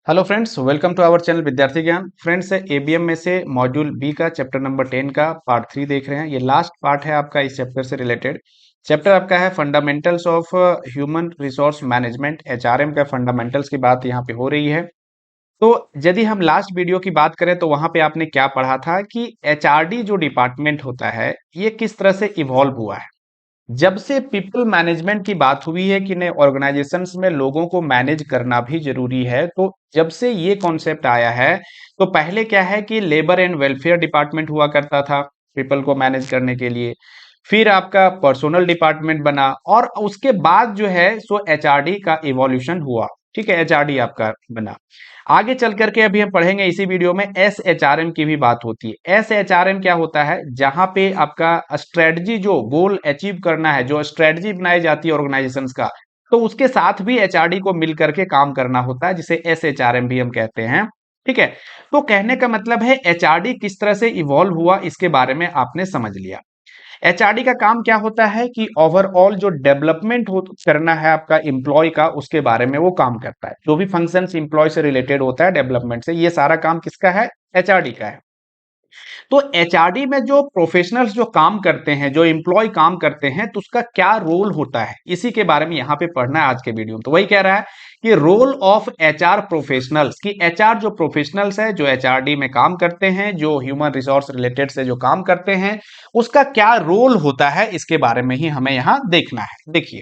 Hello friends, welcome to our channel Vidyarthi Gyan. Friends, ABM में से module B का chapter number 10 का पार्ट 3 देख रहे हैं। ये लास्ट पार्ट है आपका इस चैप्टर से रिलेटेड। चैप्टर आपका है fundamentals of human resource management. HRM का फंडामेंटल्स की बात यहाँ पे हो रही है। तो यदि हम लास्ट वीडियो की बात करें तो वहां पे आपने क्या पढ़ा था कि एचआरडी जो डिपार्टमेंट होता है ये किस तरह से इवॉल्व हुआ है। जब से पीपल मैनेजमेंट की बात हुई है कि नहीं, ऑर्गेनाइजेशंस में लोगों को मैनेज करना भी जरूरी है, तो जब से ये कॉन्सेप्ट आया है तो पहले क्या है कि लेबर एंड वेलफेयर डिपार्टमेंट हुआ करता था पीपल को मैनेज करने के लिए। फिर आपका पर्सनल डिपार्टमेंट बना और उसके बाद जो है सो एचआरडी का इवोल्यूशन हुआ। ठीक है, एचआरडी आपका बना। आगे चल करके अभी हम पढ़ेंगे इसी वीडियो में एसएचआरएम की भी बात होती है। एसएचआरएम क्या होता है, जहां पे आपका स्ट्रेटजी जो गोल अचीव करना है, जो स्ट्रेटजी बनाई जाती है ऑर्गेनाइजेशंस का, तो उसके साथ भी एचआरडी को मिल करके काम करना होता है, जिसे एसएचआरएम भी हम कहते हैं। ठीक है, तो कहने का मतलब है एचआरडी किस तरह से इवॉल्व हुआ इसके बारे में आपने समझ लिया। एचआरडी का काम क्या होता है कि ओवरऑल जो डेवलपमेंट हो करना है आपका एम्प्लॉय का, उसके बारे में वो काम करता है। जो भी फंक्शंस एम्प्लॉय से रिलेटेड होता है डेवलपमेंट से, ये सारा काम किसका है, एचआरडी का है। तो एचआरडी में जो प्रोफेशनल्स जो काम करते हैं, जो एम्प्लॉय काम करते हैं, तो उसका क्या रोल होता है, इसी के बारे में यहां पे पढ़ना है आज के वीडियो में। तो वही कह रहा है कि रोल ऑफ एचआर प्रोफेशनल्स, कि एचआर जो प्रोफेशनल्स है, जो एचआरडी में काम करते हैं, जो ह्यूमन रिसोर्स रिलेटेड से जो काम करते हैं, उसका क्या रोल होता है, इसके बारे में ही हमें यहां देखना है। देखिए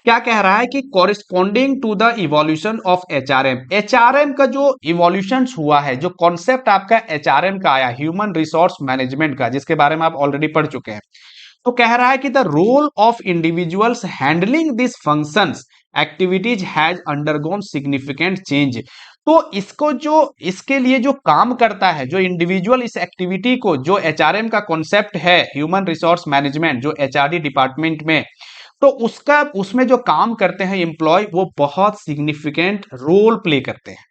क्या कह रहा है कि corresponding to the evolution of HRM, HRM का जो इवोल्यूशन हुआ है, जो कॉन्सेप्ट आपका एचआरएम का आया, ह्यूमन रिसोर्स मैनेजमेंट का, जिसके बारे में आप ऑलरेडी पढ़ चुके हैं। तो कह रहा है कि the role of individuals handling this functions activities has undergone significant change. तो इसको जो इसके लिए जो काम करता है, जो इंडिविजुअल इस एक्टिविटी को, जो एचआरएम का कॉन्सेप्ट है ह्यूमन रिसोर्स मैनेजमेंट, जो एचआरडी डिपार्टमेंट में, तो उसका उसमें जो काम करते हैं एम्प्लॉय, वो बहुत सिग्निफिकेंट रोल प्ले करते हैं।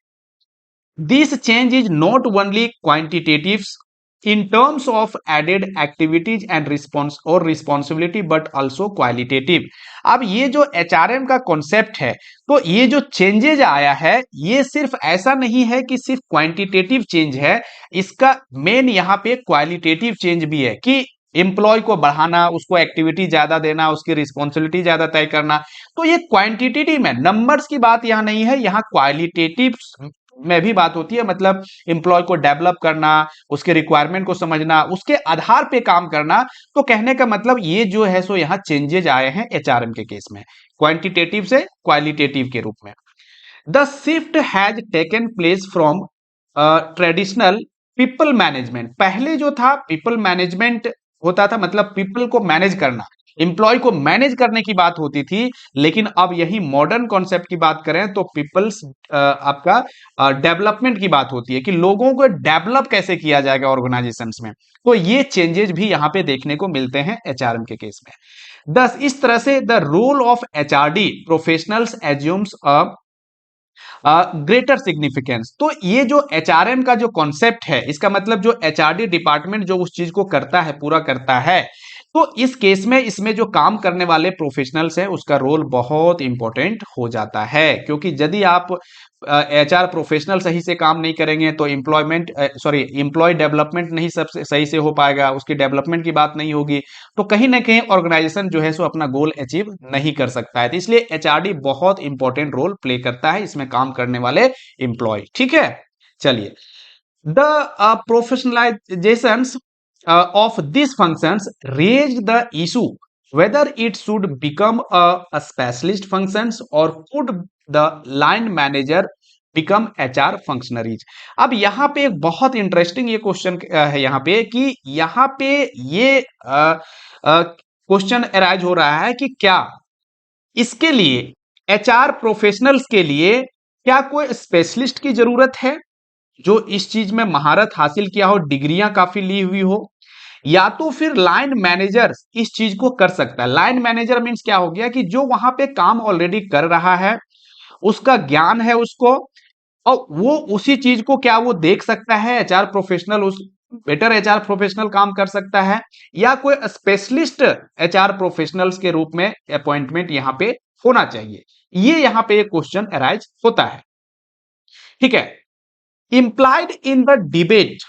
This change is not only quantitative in terms of added activities and response और रिस्पॉन्सिबिलिटी, बट ऑल्सो क्वालिटेटिव। अब ये जो एचआरएम का कॉन्सेप्ट है, तो ये जो चेंजेज आया है, ये सिर्फ ऐसा नहीं है कि सिर्फ क्वांटिटेटिव चेंज है, इसका मेन यहाँ पे क्वालिटेटिव चेंज भी है कि एम्प्लॉय को बढ़ाना, उसको एक्टिविटी ज्यादा देना, उसकी रिस्पॉन्सिबिलिटी ज्यादा तय करना। तो ये क्वांटिटेटिव में, नंबर्स की बात यहाँ नहीं है, यहाँ क्वालिटेटिव में भी बात होती है। मतलब एम्प्लॉय को डेवलप करना, उसके रिक्वायरमेंट को समझना, उसके आधार पे काम करना। तो कहने का मतलब ये जो है सो यहाँ चेंजेज आए हैं एचआरएम के केस में, क्वांटिटेटिव से क्वालिटेटिव के रूप में। The shift has taken place from traditional people management. पहले जो था पीपल मैनेजमेंट होता था, मतलब पीपल को मैनेज करना, एम्प्लॉय को मैनेज करने की बात होती थी। लेकिन अब यही मॉडर्न कॉन्सेप्ट की बात करें तो पीपल्स आपका डेवलपमेंट की बात होती है कि लोगों को डेवलप कैसे किया जाएगा ऑर्गेनाइजेशंस में। तो ये चेंजेस भी यहां पे देखने को मिलते हैं एचआरएम के केस में। दस इस तरह से the role of HRD professionals assumes a greater significance. तो ये जो एचआरएम का जो कॉन्सेप्ट है, इसका मतलब जो एचआरडी डिपार्टमेंट जो उस चीज को करता है, पूरा करता है, तो इस केस में इसमें जो काम करने वाले प्रोफेशनल्स हैं, उसका रोल बहुत इंपॉर्टेंट हो जाता है। क्योंकि यदि आप एचआर प्रोफेशनल सही से काम नहीं करेंगे तो एम्प्लॉय डेवलपमेंट नहीं सबसे सही से हो पाएगा, उसकी डेवलपमेंट की बात नहीं होगी, तो कहीं ना कहीं ऑर्गेनाइजेशन जो है सो अपना गोल अचीव नहीं कर सकता है। तो इसलिए एचआरडी बहुत इंपॉर्टेंट रोल प्ले करता है इसमें काम करने वाले एम्प्लॉय। ठीक है, चलिए। The professionalisations of these functions raised the issue whether it should become a specialist functions or could the line manager become HR functionaries। अब यहाँ पे एक बहुत इंटरेस्टिंग ये क्वेश्चन है यहाँ पे, कि यहाँ पे ये क्वेश्चन अराइज हो रहा है कि क्या इसके लिए, एचआर प्रोफेशनल्स के लिए, क्या कोई स्पेशलिस्ट की जरूरत है जो इस चीज में महारत हासिल किया हो, डिग्रियां काफी ली हुई हो, या तो फिर लाइन मैनेजर इस चीज को कर सकता है। लाइन मैनेजर मींस क्या हो गया कि जो वहां पे काम ऑलरेडी कर रहा है, उसका ज्ञान है उसको, और वो उसी चीज को क्या वो देख सकता है, एचआर प्रोफेशनल उस बेटर एचआर प्रोफेशनल काम कर सकता है, या कोई स्पेशलिस्ट एचआर प्रोफेशनल्स के रूप में अपॉइंटमेंट यहां पे होना चाहिए। ये यहां पे एक क्वेश्चन अराइज होता है। ठीक है। implied in the debate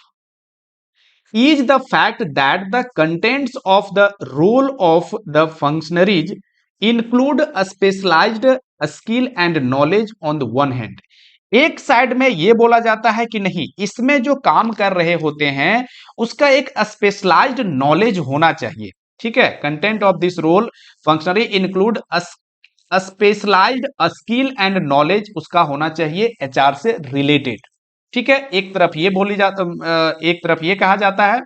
is the fact that the contents of the role of the functionaries include a specialized skill and knowledge on the one hand। एक साइड में यह बोला जाता है कि नहीं, इसमें जो काम कर रहे होते हैं उसका एक स्पेशलाइज्ड नॉलेज होना चाहिए। ठीक है, content of this role functionary include specialised skill and knowledge उसका होना चाहिए एचआर से रिलेटेड। ठीक है, एक तरफ ये एक तरफ ये कहा जाता है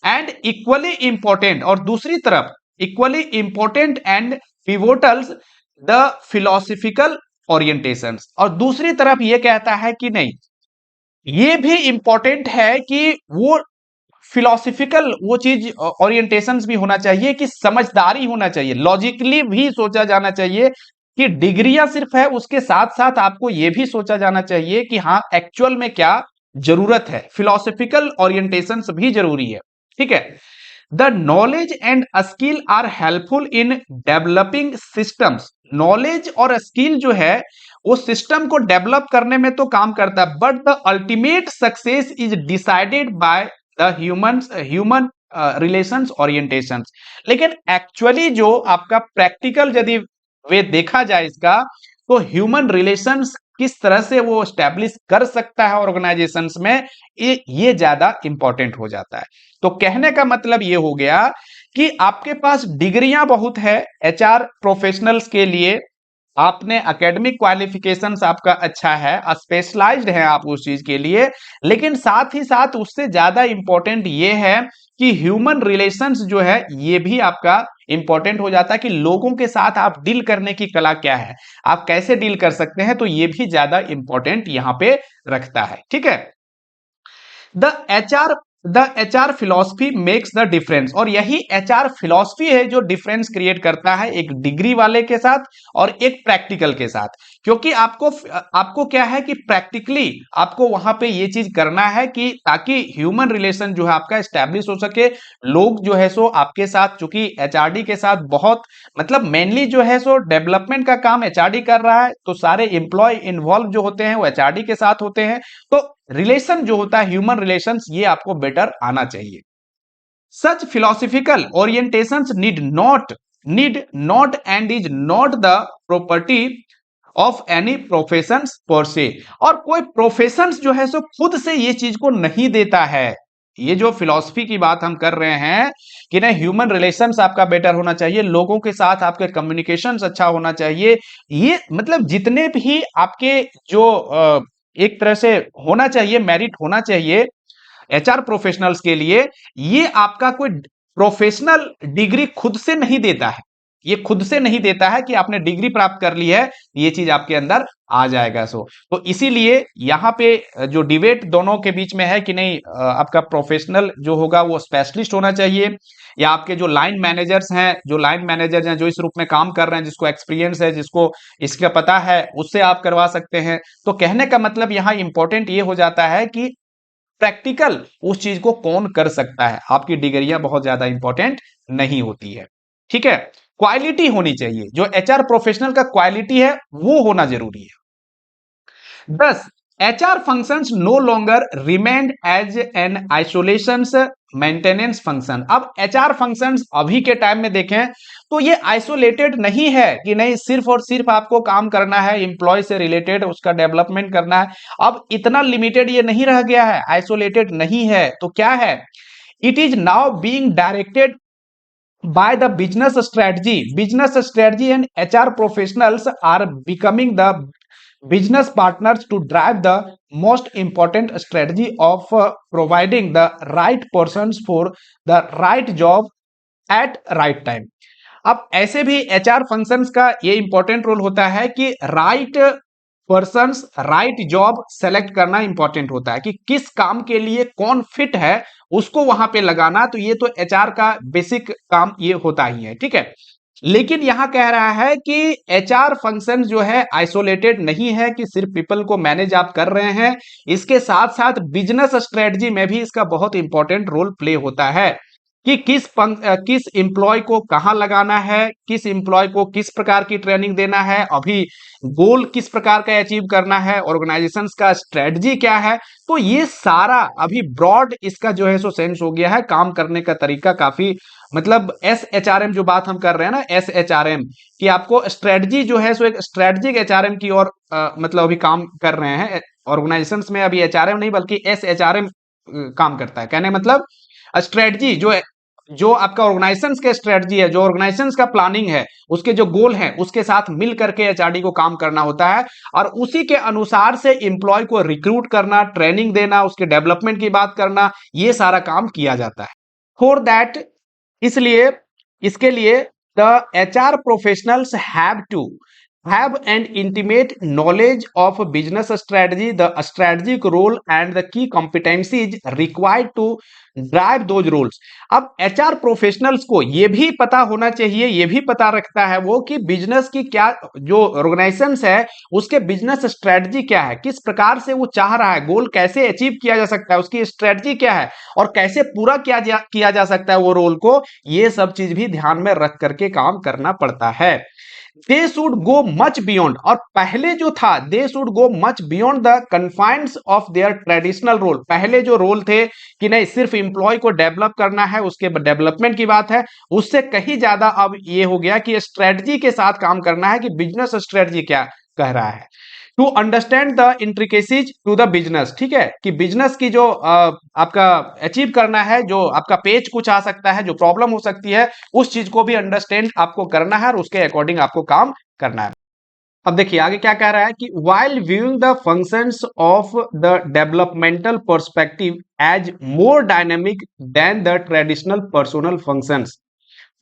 एंड इक्वली इंपॉर्टेंट, और दूसरी तरफ equally important and pivotals the philosophical orientations, और दूसरी तरफ ये कहता है कि नहीं, ये भी इंपॉर्टेंट है कि वो फिलोसफिकल वो चीज ओरिएंटेशंस भी होना चाहिए, कि समझदारी होना चाहिए, लॉजिकली भी सोचा जाना चाहिए कि डिग्रियां सिर्फ है, उसके साथ साथ आपको यह भी सोचा जाना चाहिए कि हाँ एक्चुअल में क्या जरूरत है, फिलोसफिकल ओरिएंटेशंस भी जरूरी है। ठीक है, the knowledge and skill are helpful in developing systems. Knowledge और स्किल जो है वो सिस्टम को डेवलप करने में तो काम करता है, but the ultimate success is decided by the human relations orientations. लेकिन एक्चुअली जो आपका प्रैक्टिकल यदि वे देखा जाए इसका, तो ह्यूमन रिलेशंस किस तरह से वो स्टैब्लिश कर सकता है ऑर्गेनाइजेशंस में, ये ज्यादा इंपॉर्टेंट हो जाता है। तो कहने का मतलब ये हो गया कि आपके पास डिग्रियां बहुत है एचआर प्रोफेशनल्स के लिए, आपने एकेडमिक क्वालिफिकेशंस आपका अच्छा है, स्पेशलाइज्ड है आप उस चीज के लिए, लेकिन साथ ही साथ उससे ज्यादा इंपॉर्टेंट ये है कि ह्यूमन रिलेशंस जो है ये भी आपका इंपॉर्टेंट हो जाता है, कि लोगों के साथ आप डील करने की कला क्या है, आप कैसे डील कर सकते हैं, तो ये भी ज्यादा इंपॉर्टेंट यहां पे रखता है। ठीक है, the HR philosophy makes the difference, और यही एचआर फिलॉसफी है जो डिफरेंस क्रिएट करता है एक डिग्री वाले के साथ और एक प्रैक्टिकल के साथ। क्योंकि आपको क्या है कि प्रैक्टिकली आपको वहां पे ये चीज करना है कि ताकि ह्यूमन रिलेशन जो है आपका स्टैब्लिश हो सके, लोग जो है सो आपके साथ, चूंकि एचआरडी के साथ बहुत मतलब मेनली जो है सो डेवलपमेंट का काम एचआरडी कर रहा है, तो सारे एम्प्लॉय इन्वॉल्व जो होते हैं वो एचआरडी के साथ होते हैं, तो रिलेशन जो होता है ह्यूमन रिलेशंस ये आपको बेटर आना चाहिए। Such philosophical orientations need not and is not the property of any professions per se, और कोई प्रोफेशंस जो है सो खुद से ये चीज को नहीं देता है। ये जो फिलॉसफी की बात हम कर रहे हैं कि ना ह्यूमन रिलेशंस आपका बेटर होना चाहिए, लोगों के साथ आपके कम्युनिकेशंस अच्छा होना चाहिए, ये मतलब जितने भी आपके जो एक तरह से होना चाहिए, मेरिट होना चाहिए एचआर प्रोफेशनल्स के लिए, ये आपका कोई प्रोफेशनल डिग्री खुद से नहीं देता है, ये खुद से नहीं देता है कि आपने डिग्री प्राप्त कर ली है ये चीज आपके अंदर आ जाएगा। तो इसीलिए यहाँ पे जो डिबेट दोनों के बीच में है कि नहीं, आपका प्रोफेशनल जो होगा वो स्पेशलिस्ट होना चाहिए, या आपके जो लाइन मैनेजर्स हैं, जो इस रूप में काम कर रहे हैं, जिसको एक्सपीरियंस है, जिसको इसका पता है, उससे आप करवा सकते हैं। तो कहने का मतलब यहाँ इंपॉर्टेंट ये हो जाता है कि प्रैक्टिकल उस चीज को कौन कर सकता है, आपकी डिग्रियां बहुत ज्यादा इंपॉर्टेंट नहीं होती है। ठीक है, क्वालिटी होनी चाहिए, जो एचआर प्रोफेशनल का क्वालिटी है वो होना जरूरी है। 10 HR functions no longer remained as an isolations maintenance function. अब एचआर फंक्शंस अभी के टाइम में देखें तो ये आइसोलेटेड नहीं है कि नहीं सिर्फ और सिर्फ आपको काम करना है एम्प्लॉय से रिलेटेड, उसका डेवलपमेंट करना है, अब इतना लिमिटेड ये नहीं रह गया है, आइसोलेटेड नहीं है। तो क्या है, it is now being directed by the business strategy and HR professionals are becoming the business partners to drive the most important strategy of providing the right persons for the right job at right time। अब ऐसे भी HR functions का ये important role होता है कि right persons right job select करना important होता है, कि किस काम के लिए कौन फिट है उसको वहां पे लगाना, तो ये तो एचआर का बेसिक काम ये होता ही है। ठीक है, लेकिन यहां कह रहा है कि एचआर फंक्शन जो है आइसोलेटेड नहीं है कि सिर्फ पीपल को मैनेज आप कर रहे हैं, इसके साथ साथ बिजनेस स्ट्रेटजी में भी इसका बहुत इंपॉर्टेंट रोल प्ले होता है। कि किस एम्प्लॉय को कहाँ लगाना है, किस एम्प्लॉय को किस प्रकार की ट्रेनिंग देना है, अभी गोल किस प्रकार का अचीव करना है, ऑर्गेनाइजेशंस का स्ट्रेटजी क्या है। तो ये सारा अभी ब्रॉड इसका जो है सो सेंस हो गया है, काम करने का तरीका काफी मतलब SHRM जो बात हम कर रहे हैं ना, SHRM कि आपको स्ट्रेटजी जो है सो एक स्ट्रेटजिक HRM की ओर मतलब अभी काम कर रहे हैं ऑर्गेनाइजेशंस में। अभी HRM नहीं बल्कि SHRM काम करता है। कहने मतलब स्ट्रेटजी जो आपका ऑर्गेनाइजेशंस का स्ट्रेटजी है, जो ऑर्गेनाइजेशंस का प्लानिंग है, उसके जो गोल है उसके साथ मिल करके एचआरडी को काम करना होता है और उसी के अनुसार से एम्प्लॉय को रिक्रूट करना, ट्रेनिंग देना, उसके डेवलपमेंट की बात करना, ये सारा काम किया जाता है। फॉर दैट इसलिए इसके लिए the HR professionals have to have an intimate knowledge of business strategy, the strategic role and the key competencies required to drive those roles। अब HR प्रोफेशनल्स को ये भी पता होना चाहिए, ये भी पता रखता है वो कि बिजनेस की क्या जो ऑर्गेनाइजेशन है उसके बिजनेस स्ट्रेटजी क्या है, किस प्रकार से वो चाह रहा है, गोल कैसे अचीव किया जा सकता है, उसकी स्ट्रेटजी क्या है और कैसे पूरा किया जा सकता है वो रोल को। ये सब चीज भी ध्यान में रख करके काम करना पड़ता है। They should go much beyond, और पहले जो था they should go much beyond the confines of their traditional role. पहले जो रोल थे कि नहीं सिर्फ एम्प्लॉय को डेवलप करना है, उसके डेवलपमेंट की बात है, उससे कहीं ज्यादा अब ये हो गया कि स्ट्रेटजी के साथ काम करना है कि बिजनेस स्ट्रेटजी क्या कह रहा है। To understand the intricacies to the business, ठीक है, कि बिजनेस की जो आपका अचीव करना है, जो आपका पेज कुछ आ सकता है, जो प्रॉब्लम हो सकती है, उस चीज को भी अंडरस्टैंड आपको करना है और उसके अकॉर्डिंग आपको काम करना है। अब देखिए आगे क्या कह रहा है कि while viewing the functions of the developmental perspective as more dynamic than the traditional personal functions।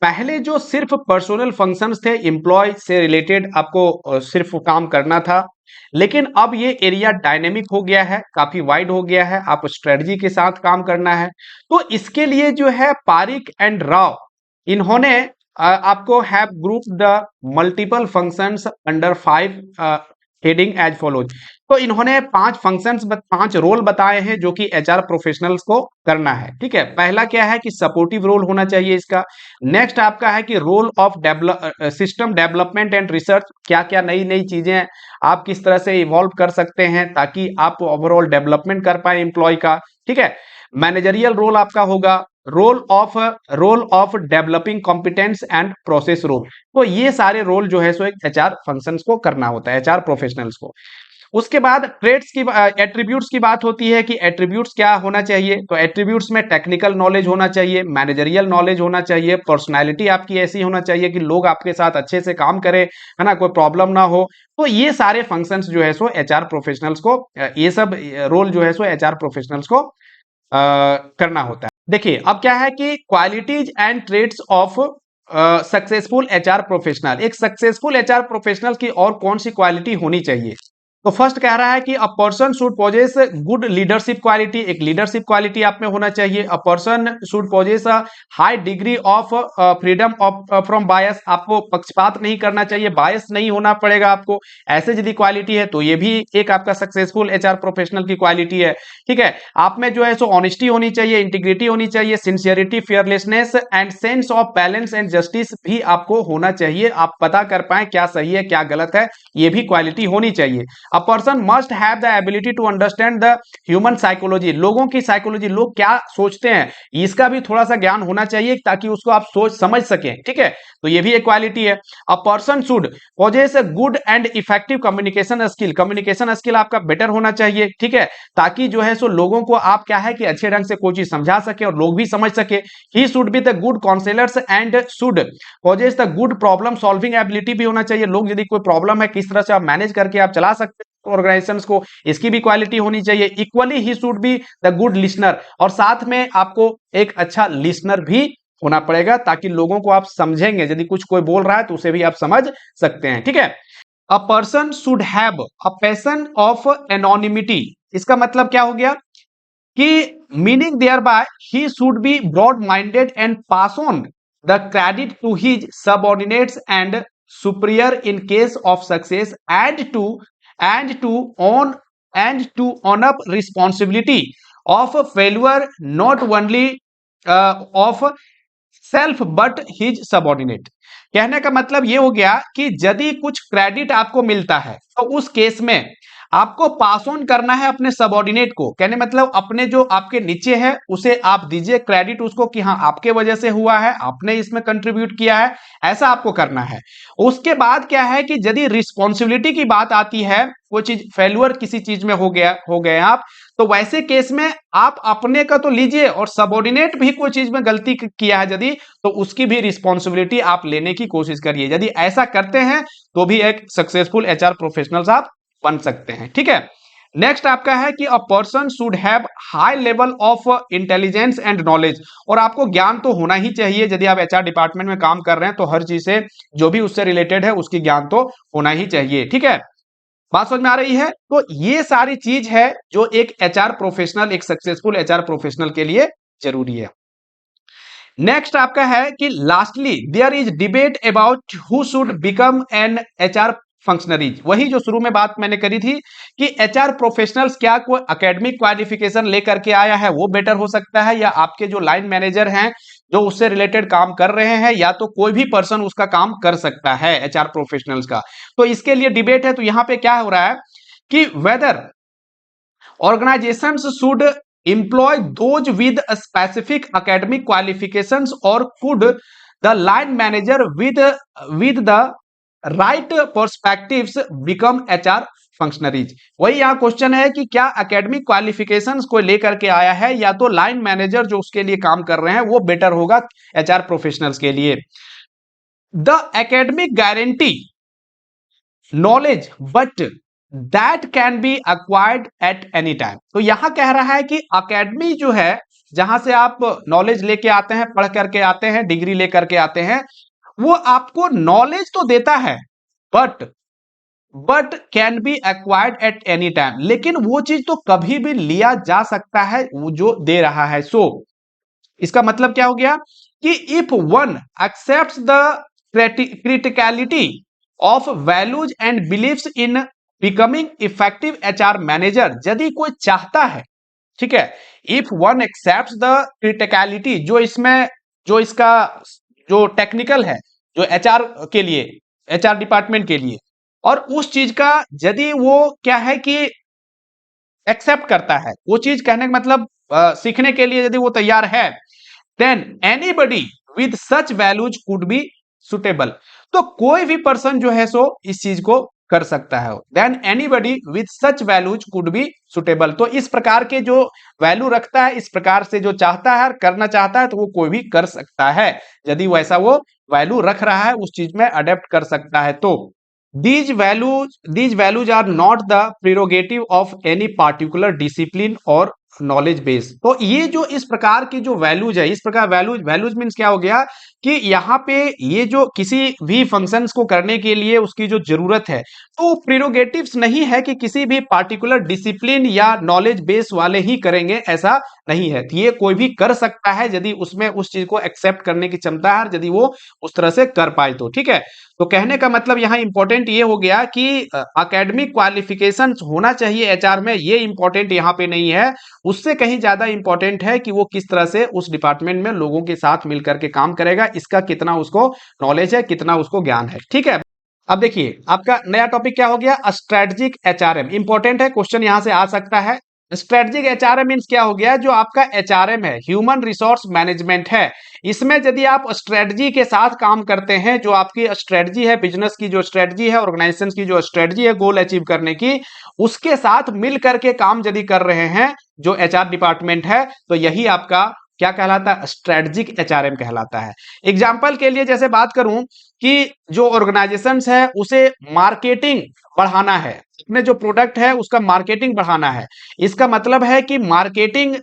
पहले जो सिर्फ पर्सनल फंक्शंस थे, एम्प्लॉय से रिलेटेड आपको सिर्फ काम करना था, लेकिन अब ये एरिया डायनेमिक हो गया है, काफी वाइड हो गया है, आप स्ट्रेटजी के साथ काम करना है। तो इसके लिए जो है पारिक एंड राव इन्होंने आपको have group the multiple functions under 5 heading as follows. तो इन्होंने 5 फंक्शंस 5 रोल बताए हैं जो कि HR प्रोफेशनल्स को करना है। ठीक है, पहला क्या है कि सपोर्टिव रोल होना चाहिए इसका। नेक्स्ट आपका है कि role of system development and research, क्या क्या नई नई चीजें आप किस तरह से इवॉल्व कर सकते हैं ताकि आप ओवरऑल डेवलपमेंट कर पाए एम्प्लॉय का। ठीक है, मैनेजरियल रोल आपका होगा, role of developing competence and process role. तो ये सारे रोल जो है सो एक HR फंक्शंस को करना होता है, HR प्रोफेशनल्स को। उसके बाद ट्रेड्स की एट्रीब्यूट्स की बात होती है कि एट्रीब्यूट्स क्या होना चाहिए। तो एट्रीब्यूट्स में टेक्निकल नॉलेज होना चाहिए, मैनेजरियल नॉलेज होना चाहिए, पर्सनालिटी आपकी ऐसी होना चाहिए कि लोग आपके साथ अच्छे से काम करें, है ना, कोई प्रॉब्लम ना हो। तो ये सारे फंक्शंस जो है सो HR प्रोफेशनल्स को, ये सब रोल जो है सो HR प्रोफेशनल्स को करना होता है। देखिए अब क्या है कि qualities and trades of successful HR professional. एक सक्सेसफुल HR प्रोफेशनल की और कौन सी क्वालिटी होनी चाहिए। तो फर्स्ट कह रहा है कि a person should possess good leadership quality. एक लीडरशिप क्वालिटी आप में होना चाहिए। A person should possess a high degree of freedom of from bias. आपको पक्षपात नहीं करना चाहिए, बायस नहीं होना पड़ेगा आपको। ऐसे यदि क्वालिटी है तो ये भी एक आपका सक्सेसफुल HR प्रोफेशनल की क्वालिटी है। ठीक है, आप में जो है सो ऑनेस्टी होनी चाहिए, इंटीग्रिटी होनी चाहिए, sincerity, fearlessness and sense of balance and justice भी आपको होना चाहिए। आप पता कर पाए क्या सही है क्या गलत है, ये भी क्वालिटी होनी चाहिए। A person must have the ability to understand the human psychology। लोगों की साइकोलॉजी, लोग क्या सोचते हैं, इसका भी थोड़ा सा ज्ञान होना चाहिए ताकि उसको आप सोच समझ सकें। ठीक है, तो ये भी एक क्वालिटी है। A person should possess a good and effective communication skill। Communication skill आपका बेटर होना चाहिए। ठीक है, ताकि जो है सो लोगों को आप क्या है कि अच्छे ढंग से कोई चीज समझा सके और लोग भी समझ सके। He should be the good counselors and should possess the good problem solving ability भी होना चाहिए। लोग यदि कोई प्रॉब्लम है किस तरह से आप मैनेज करके आप चला सकते हैं ऑर्गेनाइजेशंस को, इसकी भी क्वालिटी होनी चाहिए। Equally he should be the good listener, और साथ में आपको एक अच्छा लिसनर भी होना पड़ेगा ताकि लोगों को आप समझेंगे, यदि कुछ कोई बोल रहा है तो उसे भी आप समझ सकते हैं। ठीक है, a person should have a passion of anonymity. इसका मतलब क्या हो गया कि meaning thereby he should be broad minded and pass on the credit to his subordinates and superior in case of success and to own up responsibility of a failure, not only of self but his subordinate. कहने का मतलब ये हो गया कि यदि कुछ credit आपको मिलता है तो उस केस में आपको पास ऑन करना है अपने सबऑर्डिनेट को। कहने मतलब अपने जो आपके नीचे है उसे आप दीजिए क्रेडिट उसको कि हाँ आपके वजह से हुआ है, आपने इसमें कंट्रीब्यूट किया है, ऐसा आपको करना है। उसके बाद क्या है कि यदि रिस्पॉन्सिबिलिटी की बात आती है, कोई चीज फेल्यूअर किसी चीज में हो गए आप, तो वैसे केस में आप अपने का तो लीजिए और सबऑर्डिनेट भी कोई चीज में गलती किया है यदि, तो उसकी भी रिस्पॉन्सिबिलिटी आप लेने की कोशिश करिए। यदि ऐसा करते हैं तो भी एक सक्सेसफुल एचआर प्रोफेशनल्स आप बन सकते हैं। ठीक है, नेक्स्ट आपका है कि a person should have high level of intelligence and knowledge. और आपको ज्ञान तो होना ही चाहिए, यदि आप एचआर डिपार्टमेंट में काम कर रहे हैं तो हर चीज से जो भी उससे रिलेटेड है उसकी ज्ञान तो होना ही चाहिए। ठीक है, बात समझ में आ रही है? तो ये सारी चीज है जो एक एचआर प्रोफेशनल, एक सक्सेसफुल एचआर प्रोफेशनल के लिए जरूरी है। नेक्स्ट आपका है कि lastly there is debate about who should become an HR functionaries. वही जो शुरू में बात मैंने करी थी कि एचआर प्रोफेशनल्स क्या कोई एकेडमिक क्वालिफिकेशन लेकर के आया है वो बेटर हो सकता है, या आपके जो लाइन मैनेजर हैं जो उससे रिलेटेड काम कर रहे हैं, या तो कोई भी पर्सन उसका काम कर सकता है एचआर प्रोफेशनल्स का। तो इसके लिए डिबेट है। तो यहां पे क्या हो रहा है कि weather organizations should employ those with a specific academic qualifications, or could the line manager with the right perspectives become HR functionaries. वही यहाँ क्वेश्चन है कि क्या एकेडमिक क्वालिफिकेशंस को लेकर के आया है, या तो लाइन मैनेजर जो उसके लिए काम कर रहे हैं वो बेटर होगा एचआर प्रोफेशनल्स के लिए। The academic guarantee knowledge but that can be acquired at any time. तो यहां कह रहा है कि अकेडमी जो है जहां से आप नॉलेज लेके आते हैं, पढ़ करके आते हैं, डिग्री लेकर के आते हैं, वो आपको नॉलेज तो देता है but can be acquired at any time. लेकिन वो चीज तो कभी भी लिया जा सकता है वो जो दे रहा है। सो इसका मतलब क्या हो गया कि if one accepts the criticality of values and believes in becoming effective HR manager, यदि कोई चाहता है, ठीक है, if one accepts the criticality जो इसमें जो इसका जो टेक्निकल है जो एचआर के लिए, एचआर डिपार्टमेंट के लिए, और उस चीज का यदि वो क्या है कि एक्सेप्ट करता है वो चीज, कहने का मतलब सीखने के लिए यदि वो तैयार है, then anybody with such values could be suitable. तो कोई भी पर्सन जो है सो इस चीज को कर सकता है। Then anybody with such values could be suitable. तो इस प्रकार के जो वैल्यू रखता है, इस प्रकार से जो चाहता है करना चाहता है, तो वो कोई भी कर सकता है यदि वैसा वो वैल्यू रख रहा है, उस चीज में अडेप्ट कर सकता है। तो these values are not the prerogative of any particular discipline or knowledge base. तो ये जो इस प्रकार की जो वैल्यूज है, इस प्रकार वैल्यूज मीन्स क्या हो गया कि यहाँ पे ये जो किसी भी फंक्शंस को करने के लिए उसकी जो जरूरत है, तो प्रिरोगेटिव्स नहीं है कि किसी भी पार्टिकुलर डिसिप्लिन या नॉलेज बेस वाले ही करेंगे, ऐसा नहीं है। ये कोई भी कर सकता है यदि उसमें उस चीज को एक्सेप्ट करने की क्षमता है, यदि वो उस तरह से कर पाए तो। ठीक है, तो कहने का मतलब यहाँ इंपॉर्टेंट ये हो गया कि एकेडमिक क्वालिफिकेशन होना चाहिए एचआर में, ये इंपॉर्टेंट यहाँ पे नहीं है। उससे कहीं ज्यादा इंपॉर्टेंट है कि वो किस तरह से उस डिपार्टमेंट में लोगों के साथ मिलकर के काम करेगा, इसका कितना उसको नॉलेज है, कितना उसको ज्ञान है। ठीक है, अब देखिए आपका नया टॉपिक क्या हो गया, स्ट्रेटेजिक एचआरएम। इंपॉर्टेंट है, क्वेश्चन यहां से आ सकता है। स्ट्रेटेजिक एचआरएम मींस क्या हो गया, जो आपका एचआरएम है, ह्यूमन रिसोर्स मैनेजमेंट है, इसमें यदि आप स्ट्रेटजी के साथ काम करते हैं, जो आपकी स्ट्रेटजी है, बिजनेस की जो स्ट्रेटजी है, ऑर्गेनाइजेशन की जो स्ट्रेटजी है गोल अचीव करने की, उसके साथ मिल करके काम यदि कर रहे हैं जो एचआर डिपार्टमेंट है, तो यही आपका क्या कहलाता है, स्ट्रेटेजिक एचआरएम कहलाता है। एग्जाम्पल के लिए जैसे बात करूं कि जो ऑर्गेनाइजेशंस है उसे मार्केटिंग बढ़ाना है, अपने जो प्रोडक्ट है उसका मार्केटिंग बढ़ाना है, इसका मतलब है कि मार्केटिंग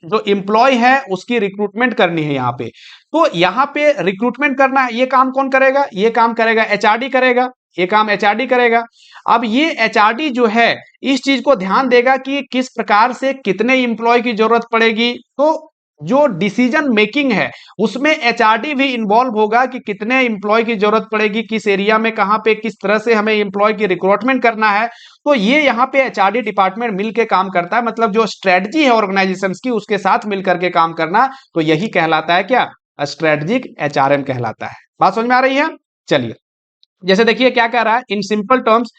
जो एम्प्लॉय है उसकी रिक्रूटमेंट करनी है यहाँ पे। तो यहाँ पे रिक्रूटमेंट करना है, ये काम कौन करेगा, ये काम करेगा एचआरडी करेगा, ये काम एचआरडी करेगा। अब ये एचआरडी जो है इस चीज को ध्यान देगा कि किस प्रकार से कितने एम्प्लॉय की जरूरत पड़ेगी। तो जो डिसीजन मेकिंग है उसमें एचआरडी भी इन्वॉल्व होगा कि कितने एम्प्लॉय की जरूरत पड़ेगी, किस एरिया में, कहां पे, किस तरह से हमें एम्प्लॉय की रिक्रूटमेंट करना है। तो ये यहाँ पे एचआरडी डिपार्टमेंट मिलकर काम करता है, मतलब जो स्ट्रेटजी है ऑर्गेनाइजेशन की उसके साथ मिलकर के काम करना, तो यही कहलाता है क्या, स्ट्रेटेजिक एचआरएम कहलाता है। बात समझ में आ रही है? चलिए, जैसे देखिए क्या कह रहा है, in simple terms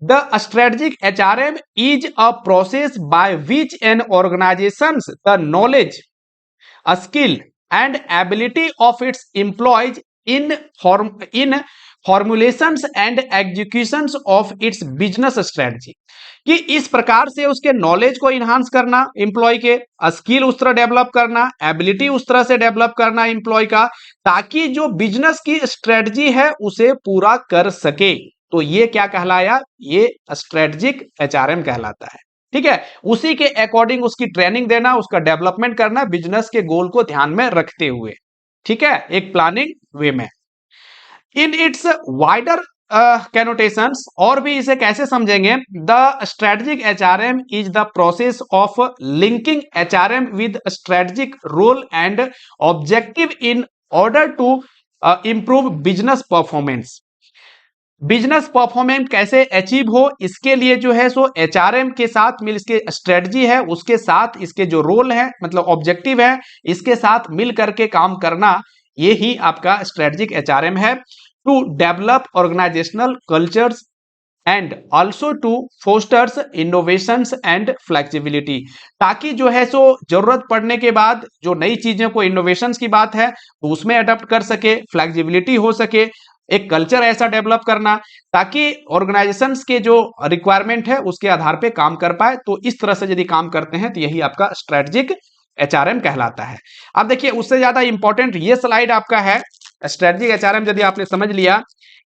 the strategic HRM is a process by which an organisation the knowledge, skill and ability of its employees in formulations and executions of its business strategy, कि इस प्रकार से उसके नॉलेज को इन्हांस करना employ के, skill उस तरह डेवलप करना, एबिलिटी उस तरह से डेवलप करना एम्प्लॉय का, ताकि जो बिजनेस की स्ट्रेटजी है उसे पूरा कर सके। तो ये क्या कहलाया, ये स्ट्रेटजिक एचआरएम कहलाता है। ठीक है, उसी के अकॉर्डिंग उसकी ट्रेनिंग देना, उसका डेवलपमेंट करना बिजनेस के गोल को ध्यान में रखते हुए। ठीक है, एक प्लानिंग वे में। इन इट्स वाइडर कैनोटेशंस, और भी इसे कैसे समझेंगे, the strategic HRM is the process of linking HRM with strategic role and objective in order to improve business performance. Business performance कैसे अचीव हो, इसके लिए जो है सो एचआरएम के साथ मिल, इसके स्ट्रेटजी है उसके साथ इसके जो रोल है मतलब ऑब्जेक्टिव है, इसके साथ मिल करके काम करना, ये ही आपका स्ट्रेटजिक एचआरएम है। To develop organisational cultures and also to fosters innovations and flexibility, ताकि जो है सो जरूरत पड़ने के बाद जो नई चीजों को, इनोवेशंस की बात है तो उसमें अडॉप्ट कर सके, फ्लेक्सिबिलिटी हो सके, एक कल्चर ऐसा डेवलप करना ताकि ऑर्गेनाइजेशंस के जो रिक्वायरमेंट है उसके आधार पे काम कर पाए। तो इस तरह से यदि काम करते हैं तो यही आपका स्ट्रेटजिक एचआरएम कहलाता है। अब देखिए, उससे ज्यादा इंपॉर्टेंट ये स्लाइड आपका है, स्ट्रेटजिक एचआरएम यदि आपने समझ लिया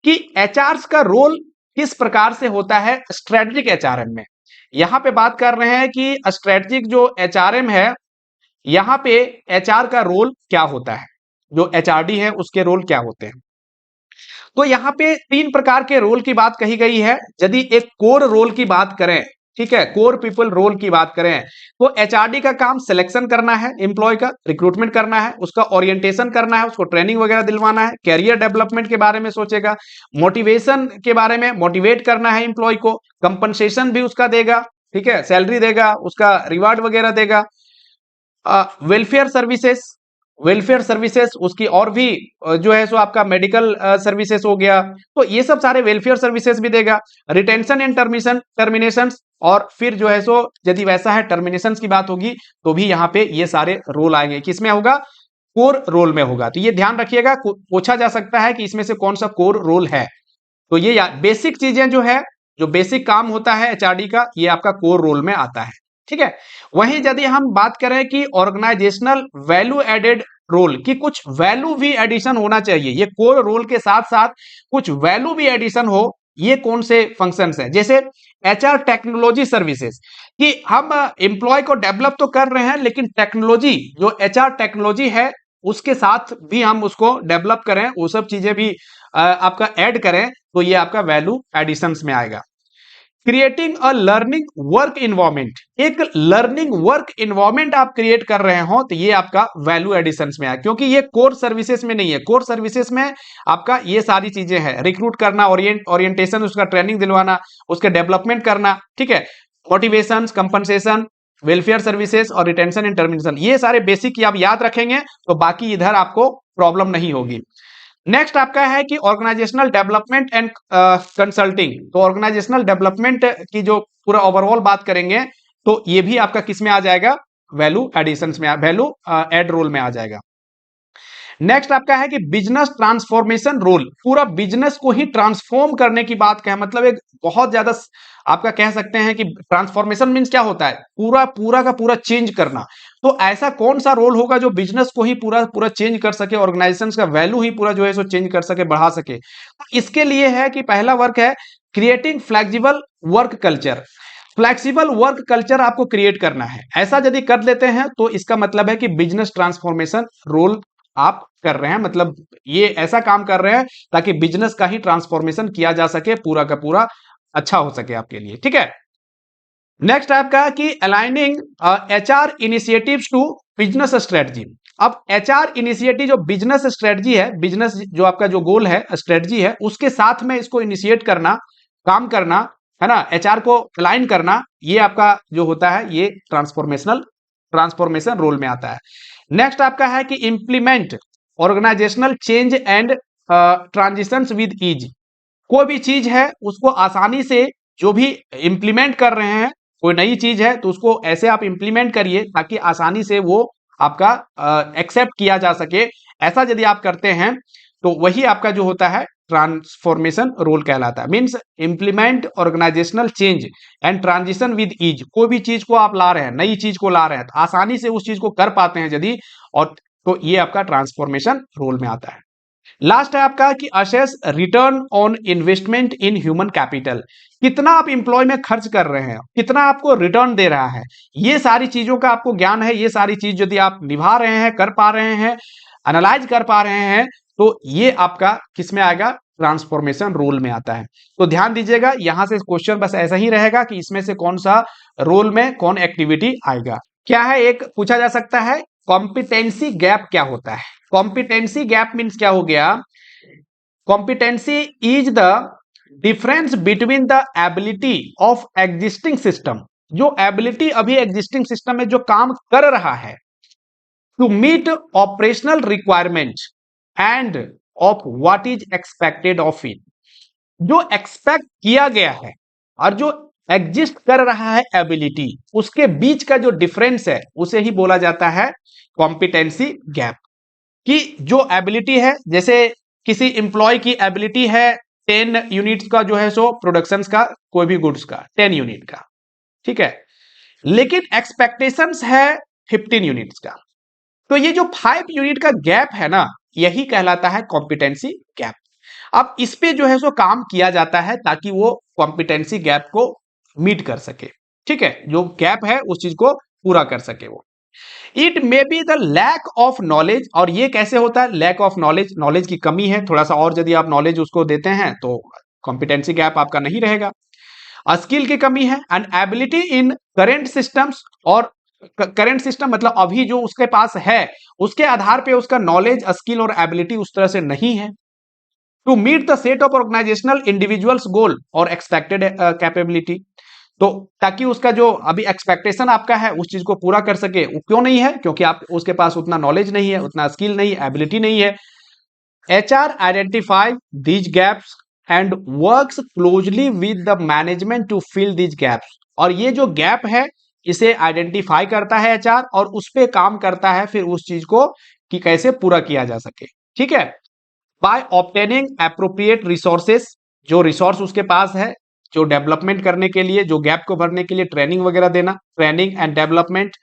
कि एचआर का रोल किस प्रकार से होता है स्ट्रेटजिक एचआरएम में। यहां पे बात कर रहे हैं कि स्ट्रेटजिक जो एचआरएम है, यहां पे एचआर का रोल क्या होता है, जो एचआरडी है उसके रोल क्या होते हैं। तो यहाँ पे 3 प्रकार के रोल की बात कही गई है। यदि एक कोर रोल की बात करें, ठीक है, कोर पीपल रोल की बात करें, तो एचआरडी का काम सिलेक्शन करना है, एम्प्लॉय का रिक्रूटमेंट करना है, उसका ओरिएंटेशन करना है, उसको ट्रेनिंग वगैरह दिलवाना है, कैरियर डेवलपमेंट के बारे में सोचेगा, मोटिवेशन के बारे में मोटिवेट करना है एम्प्लॉय को, कंपनसेशन भी उसका देगा, ठीक है, सैलरी देगा, उसका रिवार्ड वगैरह देगा, वेलफेयर सर्विसेज, वेलफेयर सर्विसेज उसकी और भी जो है सो आपका मेडिकल सर्विसेज हो गया, तो ये सब सारे वेलफेयर सर्विसेज भी देगा, रिटेंशन एंड टर्मिनेशन, और फिर जो है सो यदि वैसा है टर्मिनेशन की बात होगी तो भी यहाँ पे ये सारे रोल आएंगे, किसमें होगा, कोर रोल में होगा। तो ये ध्यान रखिएगा, पूछा जा सकता है कि इसमें से कौन सा कोर रोल है। तो ये बेसिक चीजें जो है, जो बेसिक काम होता है एचआरडी का, ये आपका कोर रोल में आता है। ठीक है, वहीं यदि हम बात करें कि ऑर्गेनाइजेशनल वैल्यू एडेड रोल की, कुछ वैल्यू भी एडिशन होना चाहिए, ये कोर रोल के साथ साथ कुछ वैल्यू भी एडिशन हो, ये कौन से फंक्शंस हैं, जैसे एचआर टेक्नोलॉजी सर्विसेज, कि हम एम्प्लॉय को डेवलप तो कर रहे हैं लेकिन टेक्नोलॉजी जो एचआर टेक्नोलॉजी है उसके साथ भी हम उसको डेवलप करें, वो सब चीजें भी आपका ऐड करें, तो ये आपका वैल्यू एडिशंस में आएगा। Creating a learning work environment, एक लर्निंग वर्क इन्वायरमेंट आप क्रिएट कर रहे हो तो ये आपका वैल्यू एडिशंस में है, क्योंकि ये कोर सर्विसेज में नहीं है। कोर सर्विसेज में आपका ये सारी चीजें हैं, रिक्रूट करना, ओरिएंटेशन, उसका ट्रेनिंग दिलवाना, उसके डेवलपमेंट करना, ठीक है, मोटिवेशन, कंपनसेशन, वेलफेयर सर्विसेज और रिटेंशन एंड टर्मिनेशन, ये सारे बेसिक आप याद रखेंगे तो बाकी इधर आपको प्रॉब्लम नहीं होगी। नेक्स्ट आपका है कि ऑर्गेनाइजेशनल डेवलपमेंट एंड कंसल्टिंग, तो ऑर्गेनाइजेशनल डेवलपमेंट की जो पूरा ओवरऑल बात करेंगे तो ये भी आपका किस में आ जाएगा, वैल्यू एडिशंस में, वैल्यू एड रोल में आ जाएगा। नेक्स्ट आपका है कि बिजनेस ट्रांसफॉर्मेशन रोल, पूरा बिजनेस को ही ट्रांसफॉर्म करने की बात क्या है, मतलब एक बहुत ज्यादा आपका कह सकते हैं कि ट्रांसफॉर्मेशन मींस क्या होता है, पूरा पूरा का पूरा चेंज करना। तो ऐसा कौन सा रोल होगा जो बिजनेस को ही पूरा पूरा चेंज कर सके, ऑर्गेनाइजेशन का वैल्यू ही पूरा जो है सो चेंज कर सके, बढ़ा सके। तो इसके लिए है कि पहला वर्क है creating flexible work culture. Flexible work culture आपको क्रिएट करना है, ऐसा यदि कर लेते हैं तो इसका मतलब है कि बिजनेस ट्रांसफॉर्मेशन रोल आप कर रहे हैं, मतलब ये ऐसा काम कर रहे हैं ताकि बिजनेस का ही ट्रांसफॉर्मेशन किया जा सके, पूरा का पूरा अच्छा हो सके आपके लिए। ठीक है, नेक्स्ट आपका कि aligning HR initiatives to business strategy. अब एचआर इनिशिएटिव जो बिजनेस स्ट्रेटजी है, बिजनेस जो आपका जो गोल है, स्ट्रेटजी है, उसके साथ में इसको इनिशिएट करना, काम करना, है ना, एचआर को अलाइन करना, ये आपका जो होता है ये ट्रांसफॉर्मेशन रोल में आता है। नेक्स्ट आपका है कि implement organisational change and transitions with ease. कोई भी चीज है उसको आसानी से जो भी इंप्लीमेंट कर रहे हैं, कोई नई चीज है तो उसको ऐसे आप इंप्लीमेंट करिए ताकि आसानी से वो आपका एक्सेप्ट किया जा सके। ऐसा यदि आप करते हैं तो वही आपका जो होता है ट्रांसफॉर्मेशन रोल कहलाता है। Means implement organisational change and transition with ease. कोई भी चीज को आप ला रहे हैं, नई चीज को ला रहे हैं, तो आसानी से उस चीज को कर पाते हैं यदि, और तो ये आपका ट्रांसफॉर्मेशन रोल में आता है। लास्ट है आपका कि assess return on investment in human capital. कितना आप इंप्लॉय में खर्च कर रहे हैं, कितना आपको रिटर्न दे रहा है, ये सारी चीजों का आपको ज्ञान है। ये सारी चीज यदि आप निभा रहे हैं, कर पा रहे हैं, एनालाइज कर पा रहे हैं, तो ये आपका किस में आएगा, ट्रांसफॉर्मेशन रोल में आता है। तो ध्यान दीजिएगा, यहां से क्वेश्चन बस ऐसा ही रहेगा कि इसमें से कौन सा रोल में कौन एक्टिविटी आएगा। क्या है, एक पूछा जा सकता है कॉम्पिटेंसी गैप क्या होता है। कॉम्पिटेंसी गैप मीन्स क्या हो गया, competency is the difference between the ability of existing system. जो एबिलिटी अभी एग्जिस्टिंग सिस्टम में जो काम कर रहा है, to meet operational requirement and of what is expected of it. जो एक्सपेक्ट किया गया है और जो एग्जिस्ट कर रहा है एबिलिटी, उसके बीच का जो डिफरेंस है उसे ही बोला जाता है कॉम्पिटेंसी गैप। कि जो एबिलिटी है, जैसे किसी इंप्लॉय की एबिलिटी है 10 यूनिट्स का जो है सो प्रोडक्शन का, कोई भी गुड्स का 10 यूनिट का, ठीक है, लेकिन एक्सपेक्टेशंस है 15 यूनिट्स का। तो ये जो 5 यूनिट का गैप है ना, यही कहलाता है कॉम्पिटेंसी गैप। अब इस पे जो है सो काम किया जाता है ताकि वो कॉम्पिटेंसी गैप को मीट कर सके, ठीक है, जो गैप है उस चीज को पूरा कर सके वो। It may be the lack of knowledge. और ये कैसे होता है, लैक ऑफ नॉलेज, नॉलेज की कमी है थोड़ा सा, और यदि आप नॉलेज उसको देते हैं तो कॉम्पिटेंसी गैप आपका नहीं रहेगा। स्किल की कमी है, and ability in current systems. और करेंट सिस्टम मतलब अभी जो उसके पास है उसके आधार पे उसका नॉलेज, स्किल और एबिलिटी उस तरह से नहीं है। To meet the set of organisational individuals goal और एक्सपेक्टेड कैपेबिलिटी। तो ताकि उसका जो अभी एक्सपेक्टेशन आपका है उस चीज को पूरा कर सके, वो क्यों नहीं है, क्योंकि आप उसके पास उतना नॉलेज नहीं है, उतना स्किल नहीं है, एबिलिटी नहीं है। HR identify these gaps and works closely with the management to fill these gaps. और ये जो गैप है इसे आइडेंटिफाई करता है एचआर, और उस पर काम करता है फिर उस चीज को कि कैसे पूरा किया जा सके, ठीक है। By obtaining appropriate resources. जो रिसोर्स उसके पास है, जो डेवलपमेंट करने के लिए, जो गैप को भरने के लिए ट्रेनिंग वगैरह देना, training and development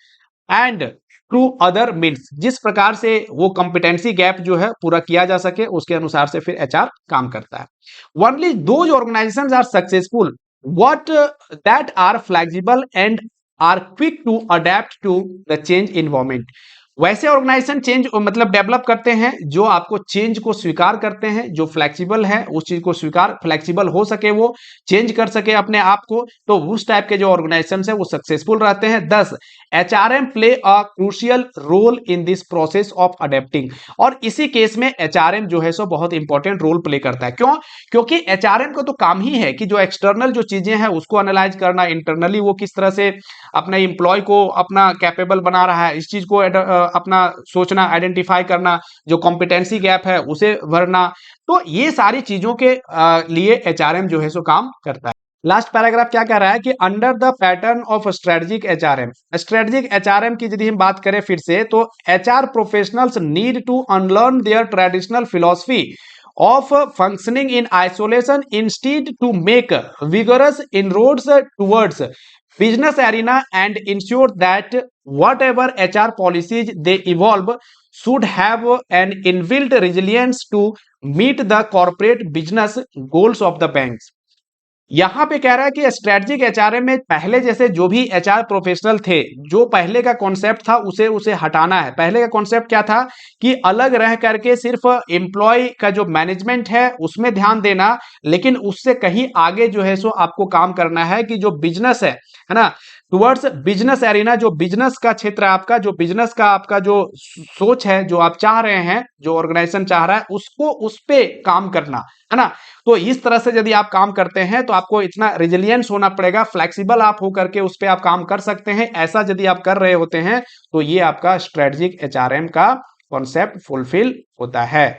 and through other means, जिस प्रकार से वो कॉम्पिटेंसी गैप जो है पूरा किया जा सके उसके अनुसार से फिर एचआर काम करता है। Only those organisations are successful what that are flexible and are quick to adapt to the change environment. वैसे ऑर्गेनाइजेशन चेंज मतलब डेवलप करते हैं जो आपको चेंज को स्वीकार करते हैं, जो फ्लेक्सिबल है उस चीज को स्वीकार, फ्लेक्सिबल हो सके, वो चेंज कर सके अपने आप को, तो उस टाइप के जो ऑर्गेनाइजेशन है वो सक्सेसफुल रहते हैं। 10 HRM play a crucial role in this process of adapting. और इसी केस में एचआरएम जो है सो बहुत इंपॉर्टेंट रोल प्ले करता है। क्यों, क्योंकि एचआरएम को तो काम ही है कि जो एक्सटर्नल जो चीजें हैं उसको एनालाइज करना, इंटरनली वो किस तरह से अपने इंप्लॉय को अपना कैपेबल बना रहा है, इस चीज को अपना सोचना, आइडेंटिफाई करना, जो कॉम्पिटेंसी गैप है उसे भरना। तो ये सारी चीजों के लिए एचआरएम जो है सो काम करता है। लास्ट पैराग्राफ क्या कह रहा है कि under the pattern of strategic HRM. Strategic HRM की यदि हम बात करें फिर से, तो HR professionals need to unlearn their traditional philosophy of functioning in isolation instead to make vigorous inroads towards business arena and ensure that whatever HR policies they evolve should have an inbuilt resilience to meet the corporate business goals of the banks। यहां पे कह रहा है कि strategic HRM में पहले जैसे जो भी एचआर प्रोफेशनल थे, जो पहले का कॉन्सेप्ट था उसे उसे हटाना है। पहले का कॉन्सेप्ट क्या था कि अलग रह करके सिर्फ एम्प्लॉय का जो मैनेजमेंट है उसमें ध्यान देना, लेकिन उससे कहीं आगे जो है सो आपको काम करना है कि जो बिजनेस है ना, टुवर्ड्स बिजनेस एरिना, जो बिजनेस का क्षेत्र है आपका, जो बिजनेस का आपका जो सोच है, जो आप चाह रहे हैं, जो ऑर्गेनाइजेशन चाह रहा है, उसको उस पे काम करना है ना। तो इस तरह से यदि आप काम करते हैं तो आपको इतना रिजिलियंस होना पड़ेगा, फ्लेक्सिबल आप हो करके उस पे आप काम कर सकते हैं। ऐसा यदि आप कर रहे होते हैं तो ये आपका स्ट्रेटजिक एचआरएम का कॉन्सेप्ट फुलफिल होता है।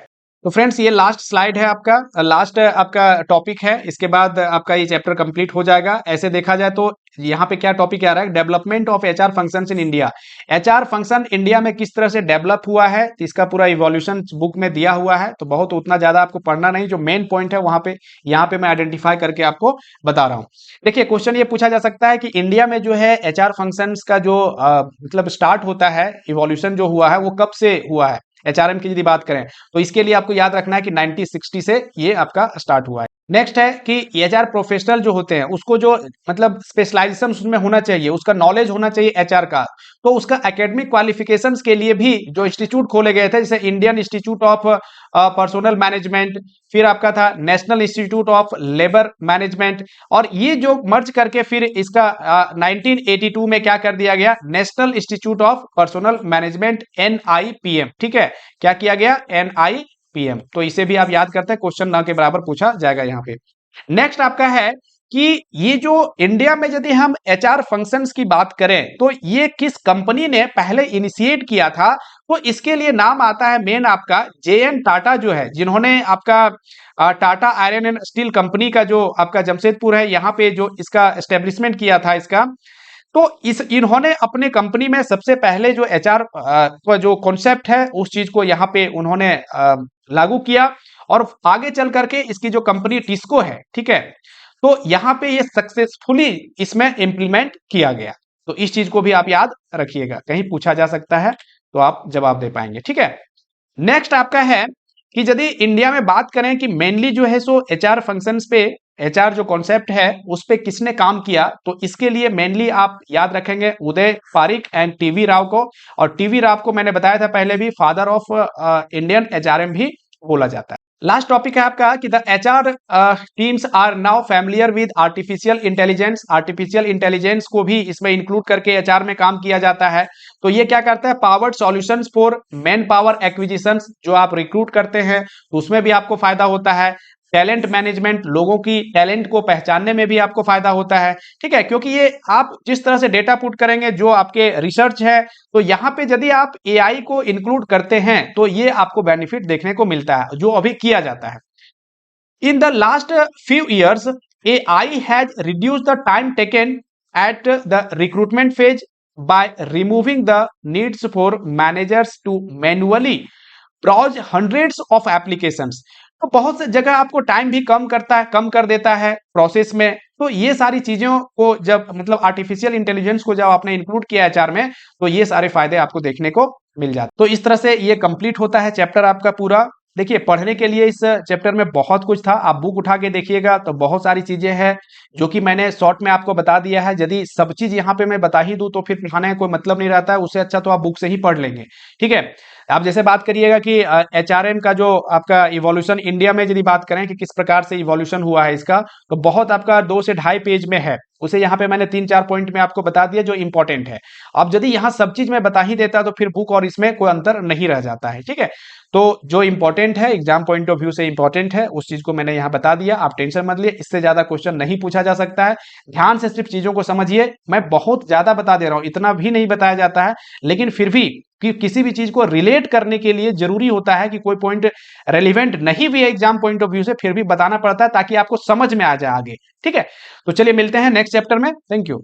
तो फ्रेंड्स ये लास्ट स्लाइड है आपका, लास्ट आपका टॉपिक है, इसके बाद आपका ये चैप्टर कंप्लीट हो जाएगा। ऐसे देखा जाए तो यहाँ पे क्या टॉपिक आ रहा है, development of HR functions in India. HR function India में किस तरह से डेवलप हुआ है, तो इसका पूरा इवोल्यूशन बुक में दिया हुआ है। तो बहुत उतना ज्यादा आपको पढ़ना नहीं, जो मेन पॉइंट है वहां पे यहाँ पे मैं आइडेंटिफाई करके आपको बता रहा हूँ। देखिए क्वेश्चन ये पूछा जा सकता है कि इंडिया में जो है एचआर फंक्शंस का जो मतलब स्टार्ट होता है, इवोल्यूशन जो हुआ है वो कब से हुआ है, एचआरएम की यदि बात करें तो इसके लिए आपको याद रखना है कि 1960 से ये आपका स्टार्ट हुआ है। नेक्स्ट है कि एचआर प्रोफेशनल जो होते हैं उसको जो मतलब स्पेशलाइजेशन उसमें होना चाहिए, उसका नॉलेज होना चाहिए एचआर का। तो उसका एकेडमिक क्वालिफिकेशंस के लिए भी जो इंस्टीट्यूट खोले गए थे, जैसे Indian institute of personnel management, फिर आपका था national institute of labour management, और ये जो मर्ज करके फिर इसका 1982 में क्या कर दिया गया, national institute of personnel management NIPM। ठीक है, क्या किया गया, NIPM। तो इसे भी आप याद करते हैं, क्वेश्चन न के बराबर पूछा जाएगा यहाँ पे। नेक्स्ट आपका है कि ये जो इंडिया में यदि हम एचआर फंक्शंस की बात करें तो ये किस कंपनी ने पहले इनिशिएट किया था, तो इसके लिए नाम आता है मेन आपका JN टाटा जो है, जिन्होंने आपका Tata iron and steel company का जो आपका जमशेदपुर है यहाँ पे जो इसका एस्टेब्लिशमेंट किया था इसका। तो इस इन्होंने अपने कंपनी में सबसे पहले जो एचआर का जो कॉन्सेप्ट है उस चीज को यहाँ पे उन्होंने लागू किया, और आगे चल करके इसकी जो कंपनी टिस्को है, ठीक है, तो यहाँ पे ये सक्सेसफुली इसमें इंप्लीमेंट किया गया। तो इस चीज को भी आप याद रखिएगा, कहीं पूछा जा सकता है तो आप जवाब दे पाएंगे। ठीक है, नेक्स्ट आपका है कि यदि इंडिया में बात करें कि मेनली जो है सो एचआर फंक्शंस पे, एचआर जो कॉन्सेप्ट है उस पे किसने काम किया, तो इसके लिए मेनली आप याद रखेंगे उदय पारिक एंड टीवी राव को। और टीवी राव को मैंने बताया था पहले भी, फादर ऑफ इंडियन एचआरएम भी बोला जाता है। लास्ट टॉपिक है आपका कि the HR teams are now familiar with artificial intelligence. Artificial intelligence को भी इसमें इंक्लूड करके एचआर में काम किया जाता है। तो ये क्या करता है, powered solutions for man power acquisitions, जो आप रिक्रूट करते हैं तो उसमें भी आपको फायदा होता है। टैलेंट मैनेजमेंट, लोगों की टैलेंट को पहचानने में भी आपको फायदा होता है। ठीक है, क्योंकि ये आप जिस तरह से डेटा पुट करेंगे, जो आपके रिसर्च है, तो यहाँ पे यदि आप AI को इंक्लूड करते हैं तो ये आपको बेनिफिट देखने को मिलता है, जो अभी किया जाता है। In the last few years, AI has reduced the time taken at the recruitment phase by removing the needs for managers to manually browse hundreds of applications। तो बहुत से जगह आपको टाइम भी कम कर देता है प्रोसेस में। तो ये सारी चीजों को जब मतलब आर्टिफिशियल इंटेलिजेंस को जब आपने इंक्लूड किया एचआर में, तो ये सारे फायदे आपको देखने को मिल जाते। तो इस तरह से ये कंप्लीट होता है चैप्टर आपका पूरा। देखिए पढ़ने के लिए इस चैप्टर में बहुत कुछ था, आप बुक उठा के देखिएगा तो बहुत सारी चीजें हैं जो कि मैंने शॉर्ट में आपको बता दिया है। यदि सब चीज यहाँ पे मैं बता ही दूं तो फिर पढ़ाने का कोई मतलब नहीं रहता है, उससे अच्छा तो आप बुक से ही पढ़ लेंगे। ठीक है, आप जैसे बात करिएगा कि एचआरएम का जो आपका इवोल्यूशन इंडिया में यदि बात करें कि किस प्रकार से इवोल्यूशन हुआ है इसका, तो बहुत आपका 2 से ढाई पेज में है, उसे यहाँ पे मैंने 3-4 पॉइंट में आपको बता दिया जो इंपॉर्टेंट है। अब यदि यहाँ सब चीज मैं बता ही देता तो फिर बुक और इसमें कोई अंतर नहीं रह जाता है। ठीक है, तो जो इंपॉर्टेंट है एग्जाम पॉइंट ऑफ व्यू से इंपॉर्टेंट है उस चीज को मैंने यहाँ बता दिया, आप टेंशन मत लिए, इससे ज्यादा क्वेश्चन नहीं पूछा जा सकता है। ध्यान से सिर्फ चीजों को समझिए, मैं बहुत ज्यादा बता दे रहा हूँ, इतना भी नहीं बताया जाता है, लेकिन फिर भी कि किसी भी चीज को रिलेट करने के लिए जरूरी होता है कि कोई पॉइंट रेलिवेंट नहीं भी है एग्जाम पॉइंट ऑफ व्यू से, फिर भी बताना पड़ता है ताकि आपको समझ में आ जाए आगे। ठीक है, तो चलिए मिलते हैं नेक्स्ट चैप्टर में। Thank you.